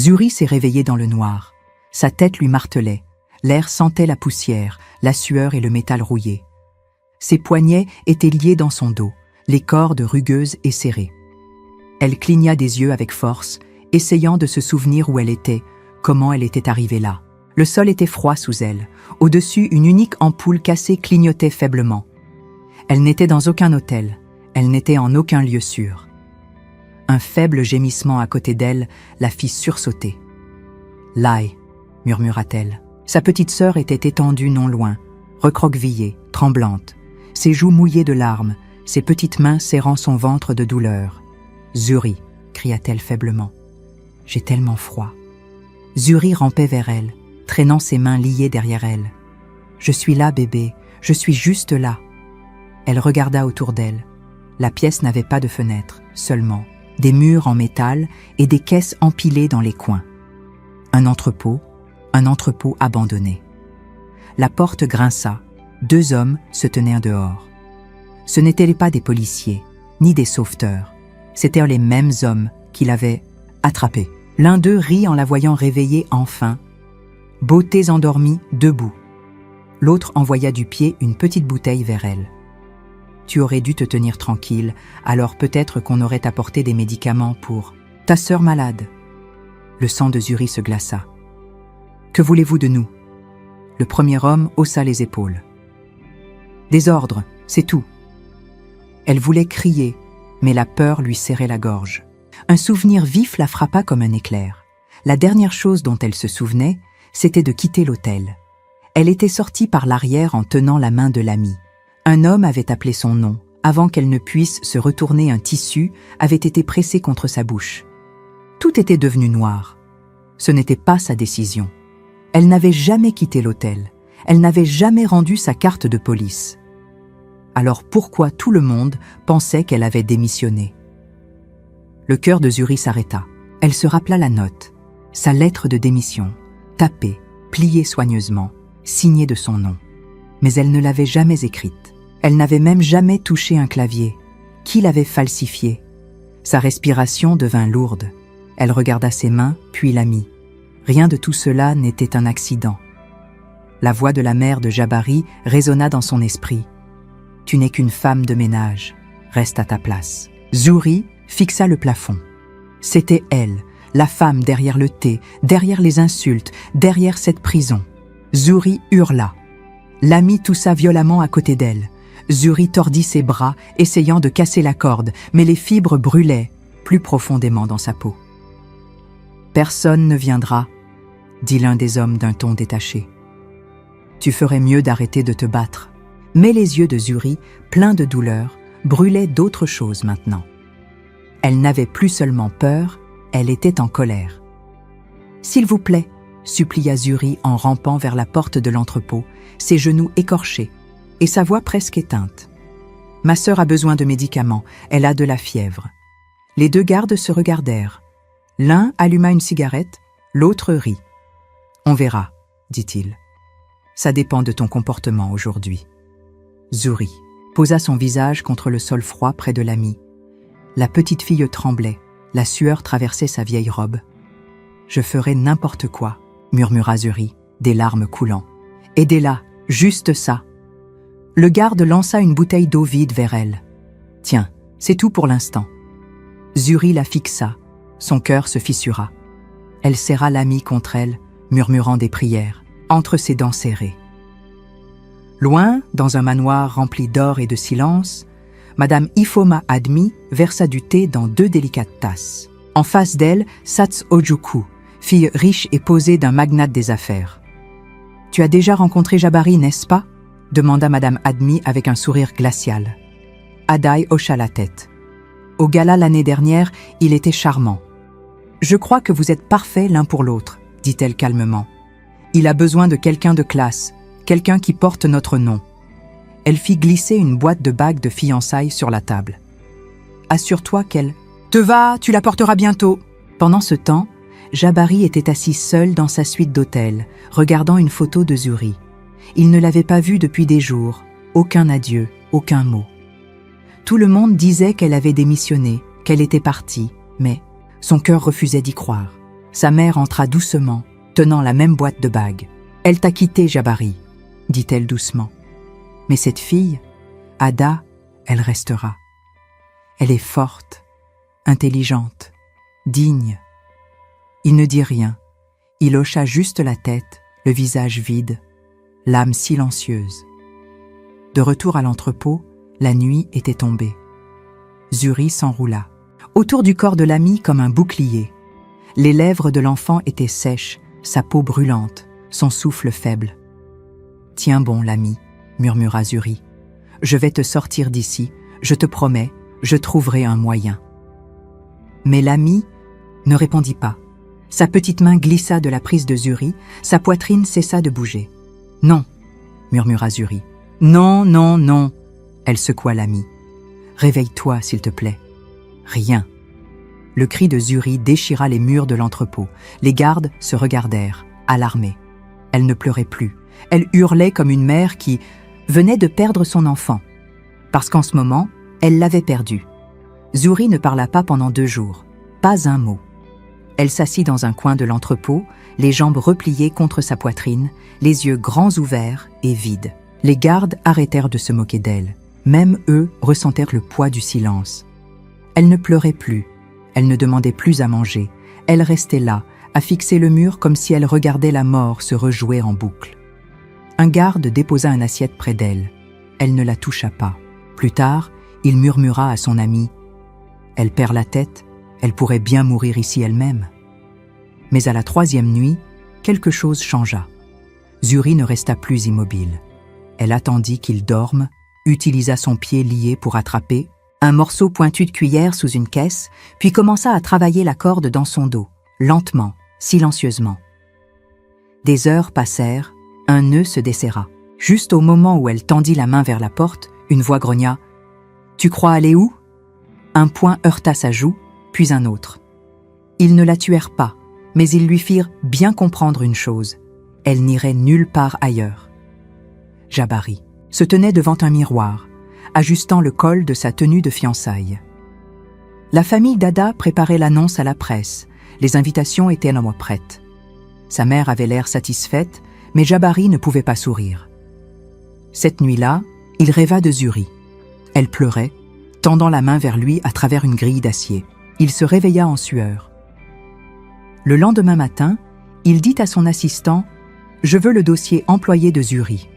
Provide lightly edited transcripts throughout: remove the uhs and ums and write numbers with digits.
Zuri s'est réveillée dans le noir. Sa tête lui martelait. L'air sentait la poussière, la sueur et le métal rouillé. Ses poignets étaient liés dans son dos, les cordes rugueuses et serrées. Elle cligna des yeux avec force, essayant de se souvenir où elle était, comment elle était arrivée là. Le sol était froid sous elle. Au-dessus, une unique ampoule cassée clignotait faiblement. Elle n'était dans aucun hôtel. Elle n'était en aucun lieu sûr. Un faible gémissement à côté d'elle la fit sursauter. « Lai », murmura-t-elle. Sa petite sœur était étendue non loin, recroquevillée, tremblante, ses joues mouillées de larmes, ses petites mains serrant son ventre de douleur. « Zuri », cria-t-elle faiblement. « J'ai tellement froid. » Zuri rampait vers elle, traînant ses mains liées derrière elle. « Je suis là, bébé, je suis juste là. » Elle regarda autour d'elle. La pièce n'avait pas de fenêtre, seulement des murs en métal et des caisses empilées dans les coins. Un entrepôt abandonné. La porte grinça. 2 hommes se tenaient dehors. Ce n'étaient pas des policiers, ni des sauveteurs. C'étaient les mêmes hommes qui l'avaient attrapée. L'un d'eux rit en la voyant réveillée enfin. Beautés endormies, debout. L'autre envoya du pied une petite bouteille vers elle. Tu aurais dû te tenir tranquille, alors peut-être qu'on aurait apporté des médicaments pour ta sœur malade. Le sang de Zuri se glaça. Que voulez-vous de nous? Le premier homme haussa les épaules. Des ordres, c'est tout. Elle voulait crier, mais la peur lui serrait la gorge. Un souvenir vif la frappa comme un éclair. La dernière chose dont elle se souvenait, c'était de quitter l'hôtel. Elle était sortie par l'arrière en tenant la main de l'ami. Un homme avait appelé son nom. Avant qu'elle ne puisse se retourner, un tissu avait été pressé contre sa bouche. Tout était devenu noir. Ce n'était pas sa décision. Elle n'avait jamais quitté l'hôtel. Elle n'avait jamais rendu sa carte de police. Alors pourquoi tout le monde pensait qu'elle avait démissionné? Le cœur de Zuri s'arrêta. Elle se rappela la note, sa lettre de démission, tapée, pliée soigneusement, signée de son nom. Mais elle ne l'avait jamais écrite. Elle n'avait même jamais touché un clavier. Qui l'avait falsifiée? Sa respiration devint lourde. Elle regarda ses mains, puis l'ami. Rien de tout cela n'était un accident. La voix de la mère de Jabari résonna dans son esprit. « Tu n'es qu'une femme de ménage. Reste à ta place. » Zuri fixa le plafond. C'était elle, la femme derrière le thé, derrière les insultes, derrière cette prison. Zuri hurla. L'ami toussa violemment à côté d'elle. Zuri tordit ses bras, essayant de casser la corde, mais les fibres brûlaient plus profondément dans sa peau. « Personne ne viendra, » dit l'un des hommes d'un ton détaché. « Tu ferais mieux d'arrêter de te battre. » Mais les yeux de Zuri, pleins de douleur, brûlaient d'autres choses maintenant. Elle n'avait plus seulement peur, elle était en colère. « S'il vous plaît » supplia Zuri en rampant vers la porte de l'entrepôt, ses genoux écorchés et sa voix presque éteinte. « Ma sœur a besoin de médicaments, elle a de la fièvre. » Les 2 gardes se regardèrent. L'un alluma une cigarette, l'autre rit. « On verra, » dit-il. « Ça dépend de ton comportement aujourd'hui. » Zuri posa son visage contre le sol froid près de l'ami. La petite fille tremblait, la sueur traversait sa vieille robe. « Je ferai n'importe quoi, » murmura Zuri, des larmes coulant. « Aidez-la, juste ça. » Le garde lança une bouteille d'eau vide vers elle. « Tiens, c'est tout pour l'instant. » Zuri la fixa, son cœur se fissura. Elle serra l'ami contre elle, murmurant des prières, entre ses dents serrées. Loin, dans un manoir rempli d'or et de silence, Madame Ifoma Admi versa du thé dans 2 délicates tasses. En face d'elle, Sats Ojuku, fille riche et posée d'un magnate des affaires. « Tu as déjà rencontré Jabari, n'est-ce pas ?» demanda Madame Admi avec un sourire glacial. Adai hocha la tête. « Au gala l'année dernière, il était charmant. »« Je crois que vous êtes parfaits l'un pour l'autre, » dit-elle calmement. « Il a besoin de quelqu'un de classe, quelqu'un qui porte notre nom. » Elle fit glisser une boîte de bagues de fiançailles sur la table. « Assure-toi qu'elle... »« Te va, tu la porteras bientôt !» Pendant ce temps, Jabari était assis seul dans sa suite d'hôtel, regardant une photo de Zuri. Il ne l'avait pas vue depuis des jours, aucun adieu, aucun mot. Tout le monde disait qu'elle avait démissionné, qu'elle était partie, mais son cœur refusait d'y croire. Sa mère entra doucement, tenant la même boîte de bagues. « Elle t'a quitté, Jabari, » dit-elle doucement. « Mais cette fille, Ada, elle restera. Elle est forte, intelligente, digne. » Il ne dit rien. Il hocha juste la tête, le visage vide, l'âme silencieuse. De retour à l'entrepôt, la nuit était tombée. Zuri s'enroula. Autour du corps de l'ami comme un bouclier. Les lèvres de l'enfant étaient sèches, sa peau brûlante, son souffle faible. « Tiens bon, l'ami, » murmura Zuri. « Je vais te sortir d'ici, je te promets, je trouverai un moyen. » Mais l'ami ne répondit pas. Sa petite main glissa de la prise de Zuri, sa poitrine cessa de bouger. « Non, » murmura Zuri. « Non, non, non !» Elle secoua l'ami. « Réveille-toi, s'il te plaît. » Rien. Le cri de Zuri déchira les murs de l'entrepôt. Les gardes se regardèrent, alarmés. Elle ne pleurait plus. Elle hurlait comme une mère qui venait de perdre son enfant. Parce qu'en ce moment, elle l'avait perdu. Zuri ne parla pas pendant 2 jours. Pas un mot. Elle s'assit dans un coin de l'entrepôt, les jambes repliées contre sa poitrine, les yeux grands ouverts et vides. Les gardes arrêtèrent de se moquer d'elle. Même eux ressentèrent le poids du silence. Elle ne pleurait plus. Elle ne demandait plus à manger. Elle restait là, à fixer le mur comme si elle regardait la mort se rejouer en boucle. Un garde déposa une assiette près d'elle. Elle ne la toucha pas. Plus tard, il murmura à son amie « Elle perd la tête, elle pourrait bien mourir ici elle-même. » Mais à la 3e nuit, quelque chose changea. Zuri ne resta plus immobile. Elle attendit qu'il dorme, utilisa son pied lié pour attraper un morceau pointu de cuillère sous une caisse, puis commença à travailler la corde dans son dos, lentement, silencieusement. Des heures passèrent, un nœud se desserra. Juste au moment où elle tendit la main vers la porte, une voix grogna « Tu crois aller où ?» Un poing heurta sa joue, puis un autre. Ils ne la tuèrent pas, mais ils lui firent bien comprendre une chose. Elle n'irait nulle part ailleurs. Jabari se tenait devant un miroir, ajustant le col de sa tenue de fiançailles. La famille d'Ada préparait l'annonce à la presse. Les invitations étaient non prêtes. Sa mère avait l'air satisfaite, mais Jabari ne pouvait pas sourire. Cette nuit-là, il rêva de Zuri. Elle pleurait, tendant la main vers lui à travers une grille d'acier. Il se réveilla en sueur. Le lendemain matin, il dit à son assistant « Je veux le dossier employé de Zuri ».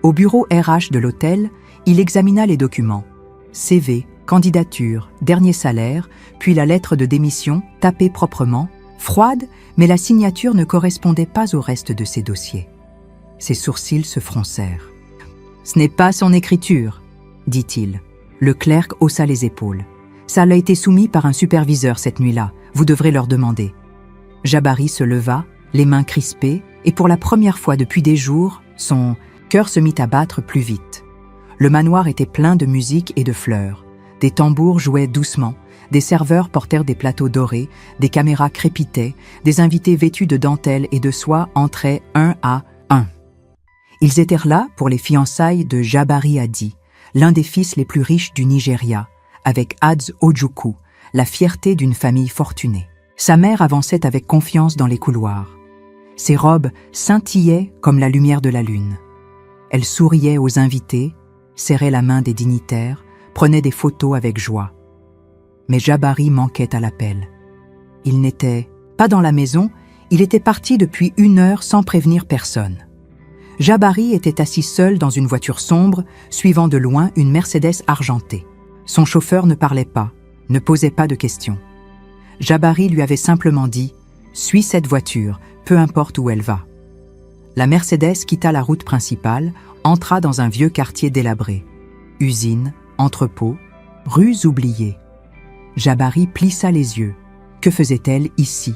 Au bureau RH de l'hôtel, il examina les documents. CV, candidature, dernier salaire, puis la lettre de démission, tapée proprement, froide, mais la signature ne correspondait pas au reste de ses dossiers. Ses sourcils se froncèrent. « Ce n'est pas son écriture », dit-il. Le clerc haussa les épaules. « Ça a été soumis par un superviseur cette nuit-là. Vous devrez leur demander. » Jabari se leva, les mains crispées, et pour la première fois depuis des jours, son cœur se mit à battre plus vite. Le manoir était plein de musique et de fleurs. Des tambours jouaient doucement, des serveurs portèrent des plateaux dorés, des caméras crépitaient, des invités vêtus de dentelle et de soie entraient un à un. Ils étaient là pour les fiançailles de Jabari Adi, l'un des fils les plus riches du Nigeria, avec Adz Ojukwu, la fierté d'une famille fortunée. Sa mère avançait avec confiance dans les couloirs. Ses robes scintillaient comme la lumière de la lune. Elle souriait aux invités, serrait la main des dignitaires, prenait des photos avec joie. Mais Jabari manquait à l'appel. Il n'était pas dans la maison, il était parti depuis 1 heure sans prévenir personne. Jabari était assis seul dans une voiture sombre, suivant de loin une Mercedes argentée. Son chauffeur ne parlait pas, ne posait pas de questions. Jabari lui avait simplement dit « Suis cette voiture, peu importe où elle va ». La Mercedes quitta la route principale, entra dans un vieux quartier délabré. Usines, entrepôts, rues oubliées. Jabari plissa les yeux. Que faisait-elle ici?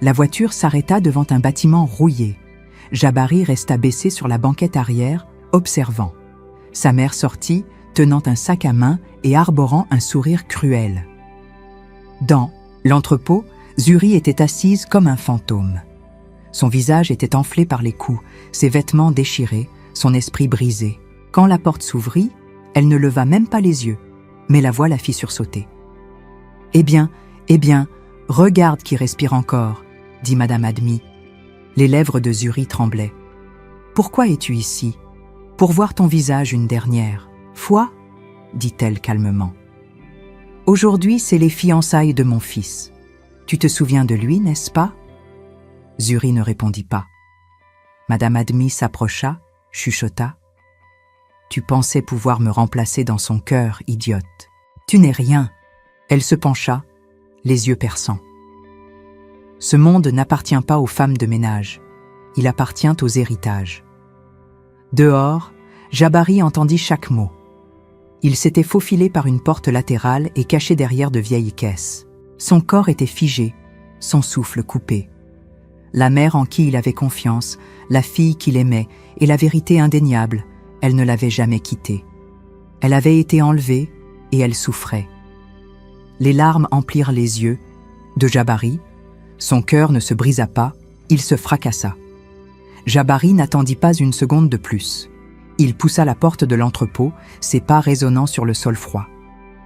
La voiture s'arrêta devant un bâtiment rouillé. Jabari resta baissé sur la banquette arrière, observant. Sa mère sortit, tenant un sac à main et arborant un sourire cruel. Dans l'entrepôt, Zuri était assise comme un fantôme. Son visage était enflé par les coups, ses vêtements déchirés, son esprit brisé. Quand la porte s'ouvrit, elle ne leva même pas les yeux, mais la voix la fit sursauter. « Eh bien, « Regarde qui respire encore », dit Madame Admi. Les lèvres de Zuri tremblaient. « Pourquoi es-tu ici ? Pour voir ton visage une dernière fois ?» dit-elle calmement. « Aujourd'hui, c'est les fiançailles de mon fils. Tu te souviens de lui, n'est-ce pas ?» Zuri ne répondit pas. Madame Admi s'approcha, chuchota. « Tu pensais pouvoir me remplacer dans son cœur, idiote. Tu n'es rien. » Elle se pencha, les yeux perçants. « Ce monde n'appartient pas aux femmes de ménage. Il appartient aux héritages. » Dehors, Jabari entendit chaque mot. Il s'était faufilé par une porte latérale et caché derrière de vieilles caisses. Son corps était figé, son souffle coupé. La mère en qui il avait confiance, la fille qu'il aimait et la vérité indéniable, elle ne l'avait jamais quitté. Elle avait été enlevée et elle souffrait. Les larmes emplirent les yeux de Jabari. Son cœur ne se brisa pas, il se fracassa. Jabari n'attendit pas une seconde de plus. Il poussa la porte de l'entrepôt, ses pas résonnant sur le sol froid.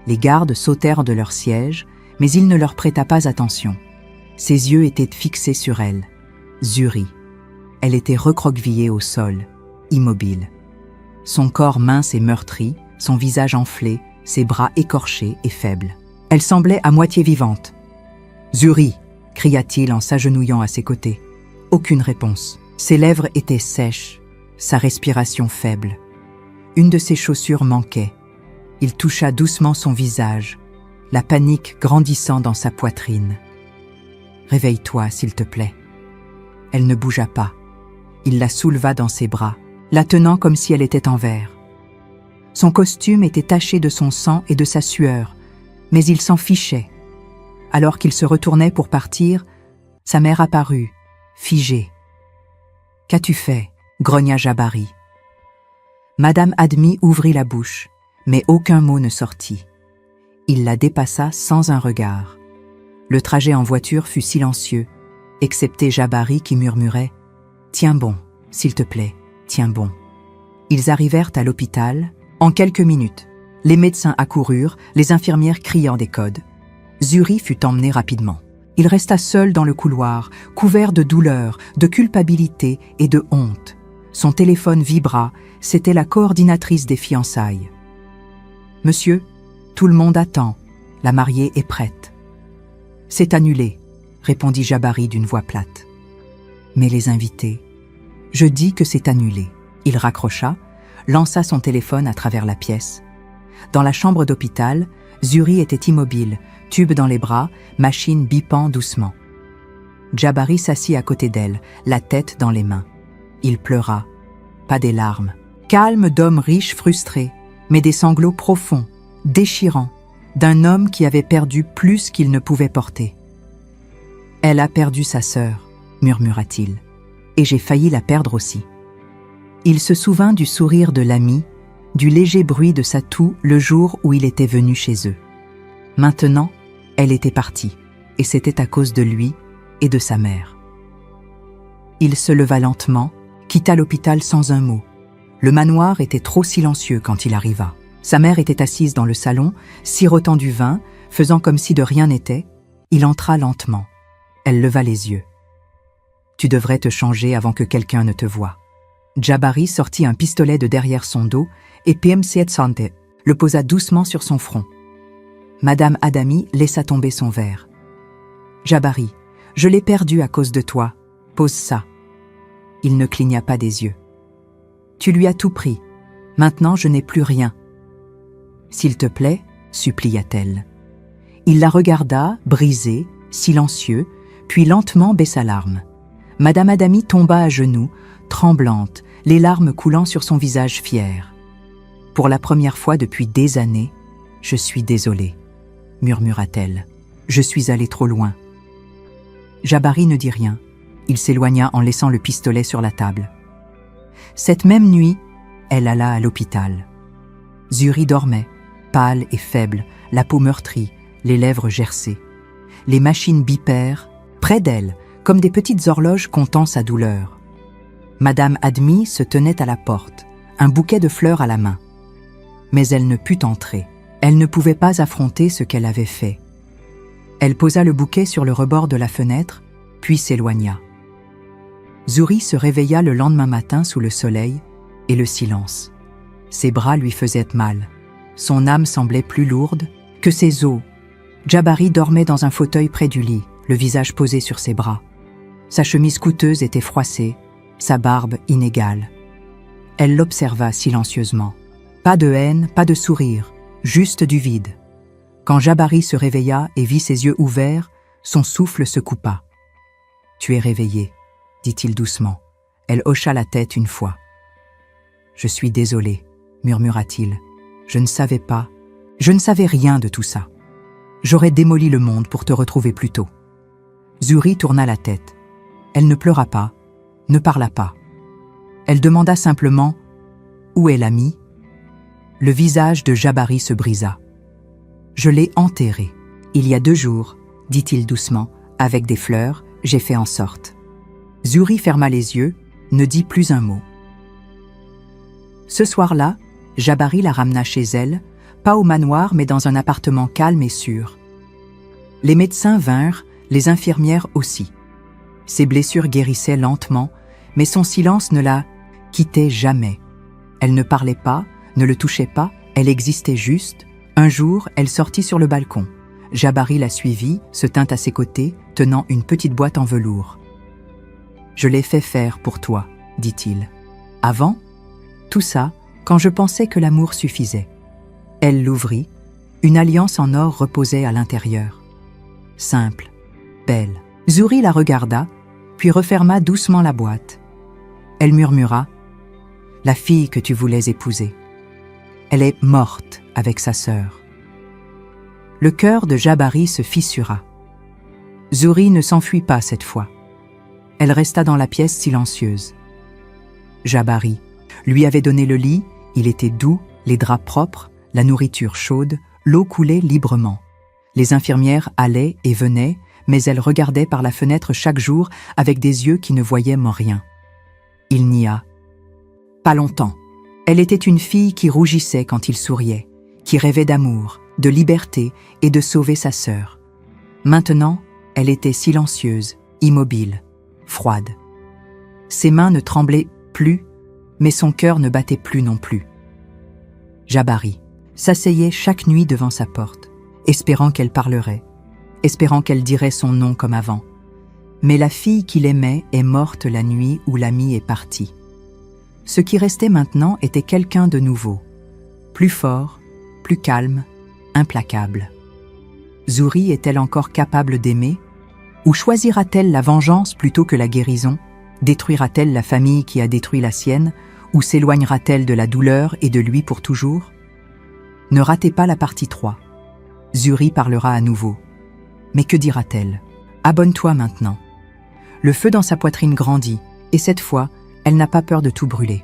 Les gardes sautèrent de leur siège, mais il ne leur prêta pas attention. Ses yeux étaient fixés sur elle. Zuri. Elle était recroquevillée au sol, immobile. Son corps mince et meurtri, son visage enflé, ses bras écorchés et faibles. Elle semblait à moitié vivante. « Zuri !» cria-t-il en s'agenouillant à ses côtés. Aucune réponse. Ses lèvres étaient sèches, sa respiration faible. Une de ses chaussures manquait. Il toucha doucement son visage, la panique grandissant dans sa poitrine. « Réveille-toi, s'il te plaît. » Elle ne bougea pas. Il la souleva dans ses bras, la tenant comme si elle était en verre. Son costume était taché de son sang et de sa sueur, mais il s'en fichait. Alors qu'il se retournait pour partir, sa mère apparut, figée. « Qu'as-tu fait ?» grogna Jabari. Madame Admi ouvrit la bouche, mais aucun mot ne sortit. Il la dépassa sans un regard. Le trajet en voiture fut silencieux, excepté Jabari qui murmurait « Tiens bon, s'il te plaît, tiens bon. » Ils arrivèrent à l'hôpital. En quelques minutes, les médecins accoururent, les infirmières criant des codes. Zuri fut emmené rapidement. Il resta seul dans le couloir, couvert de douleur, de culpabilité et de honte. Son téléphone vibra, c'était la coordinatrice des fiançailles. « Monsieur, tout le monde attend, la mariée est prête. »« C'est annulé, » répondit Jabari d'une voix plate. « Mais les invités ?»« Je dis que c'est annulé. » Il raccrocha, lança son téléphone à travers la pièce. Dans la chambre d'hôpital, Zuri était immobile, tube dans les bras, machine bipant doucement. Jabari s'assit à côté d'elle, la tête dans les mains. Il pleura, pas des larmes. Calme d'homme riche frustré, mais des sanglots profonds, déchirants, d'un homme qui avait perdu plus qu'il ne pouvait porter. « Elle a perdu sa sœur, » murmura-t-il, « et j'ai failli la perdre aussi. » Il se souvint du sourire de l'ami, du léger bruit de sa toux le jour où il était venu chez eux. Maintenant, elle était partie, et c'était à cause de lui et de sa mère. Il se leva lentement, quitta l'hôpital sans un mot. Le manoir était trop silencieux quand il arriva. Sa mère était assise dans le salon, sirotant du vin, faisant comme si de rien n'était. Il entra lentement. Elle leva les yeux. « Tu devrais te changer avant que quelqu'un ne te voie. » Jabari sortit un pistolet de derrière son dos et PM700 le posa doucement sur son front. Madame Adami laissa tomber son verre. « Jabari, je l'ai perdu à cause de toi. Pose ça. » Il ne cligna pas des yeux. « Tu lui as tout pris. Maintenant, je n'ai plus rien. »« S'il te plaît, » supplia-t-elle. Il la regarda, brisé, silencieux, puis lentement baissa l'arme. Madame Adami tomba à genoux, tremblante, les larmes coulant sur son visage fier. « Pour la première fois depuis des années, je suis désolée, » murmura-t-elle. « Je suis allée trop loin. » Jabari ne dit rien. Il s'éloigna en laissant le pistolet sur la table. Cette même nuit, elle alla à l'hôpital. Zuri dormait, pâle et faible, la peau meurtrie, les lèvres gercées. Les machines bipèrent, près d'elle, comme des petites horloges comptant sa douleur. Madame Admi se tenait à la porte, un bouquet de fleurs à la main. Mais elle ne put entrer. Elle ne pouvait pas affronter ce qu'elle avait fait. Elle posa le bouquet sur le rebord de la fenêtre, puis s'éloigna. Zuri se réveilla le lendemain matin sous le soleil et le silence. Ses bras lui faisaient mal. Son âme semblait plus lourde que ses os. Jabari dormait dans un fauteuil près du lit, le visage posé sur ses bras. Sa chemise coûteuse était froissée, sa barbe inégale. Elle l'observa silencieusement. Pas de haine, pas de sourire, juste du vide. Quand Jabari se réveilla et vit ses yeux ouverts, son souffle se coupa. « Tu es réveillé », dit-il doucement. Elle hocha la tête une fois. « Je suis désolé », murmura-t-il. « Je ne savais pas. Je ne savais rien de tout ça. J'aurais démoli le monde pour te retrouver plus tôt. » Zuri tourna la tête. Elle ne pleura pas, ne parla pas. Elle demanda simplement « Où est l'ami ?» Le visage de Jabari se brisa. « Je l'ai enterré. Il y a 2 jours, dit-il doucement, avec des fleurs, j'ai fait en sorte. » Zuri ferma les yeux, ne dit plus un mot. Ce soir-là, Jabari la ramena chez elle, pas au manoir mais dans un appartement calme et sûr. Les médecins vinrent, les infirmières aussi. Ses blessures guérissaient lentement, mais son silence ne la quittait jamais. Elle ne parlait pas, ne le touchait pas, elle existait juste. Un jour, elle sortit sur le balcon. Jabari la suivit, se tint à ses côtés, tenant une petite boîte en velours. « Je l'ai fait faire pour toi, dit-il. Avant, tout ça, quand je pensais que l'amour suffisait. » Elle l'ouvrit. Une alliance en or reposait à l'intérieur. Simple, belle. Zuri la regarda, puis referma doucement la boîte. Elle murmura « La fille que tu voulais épouser. Elle est morte avec sa sœur. » Le cœur de Jabari se fissura. Zuri ne s'enfuit pas cette fois. Elle resta dans la pièce silencieuse. Jabari lui avait donné le lit, il était doux, les draps propres, la nourriture chaude, l'eau coulait librement. Les infirmières allaient et venaient, mais elle regardait par la fenêtre chaque jour avec des yeux qui ne voyaient rien. Il nia. Pas longtemps. Elle était une fille qui rougissait quand il souriait, qui rêvait d'amour, de liberté et de sauver sa sœur. Maintenant, elle était silencieuse, immobile, froide. Ses mains ne tremblaient plus, mais son cœur ne battait plus non plus. Jabari s'asseyait chaque nuit devant sa porte, espérant qu'elle parlerait, espérant qu'elle dirait son nom comme avant. Mais la fille qu'il aimait est morte la nuit où l'ami est parti. Ce qui restait maintenant était quelqu'un de nouveau, plus fort, plus calme, implacable. Zuri est-elle encore capable d'aimer? Ou choisira-t-elle la vengeance plutôt que la guérison? Détruira-t-elle la famille qui a détruit la sienne? Ou s'éloignera-t-elle de la douleur et de lui pour toujours? Ne ratez pas la partie 3. Zuri parlera à nouveau. Mais que dira-t-elle? Abonne-toi maintenant. Le feu dans sa poitrine grandit, et cette fois, elle n'a pas peur de tout brûler.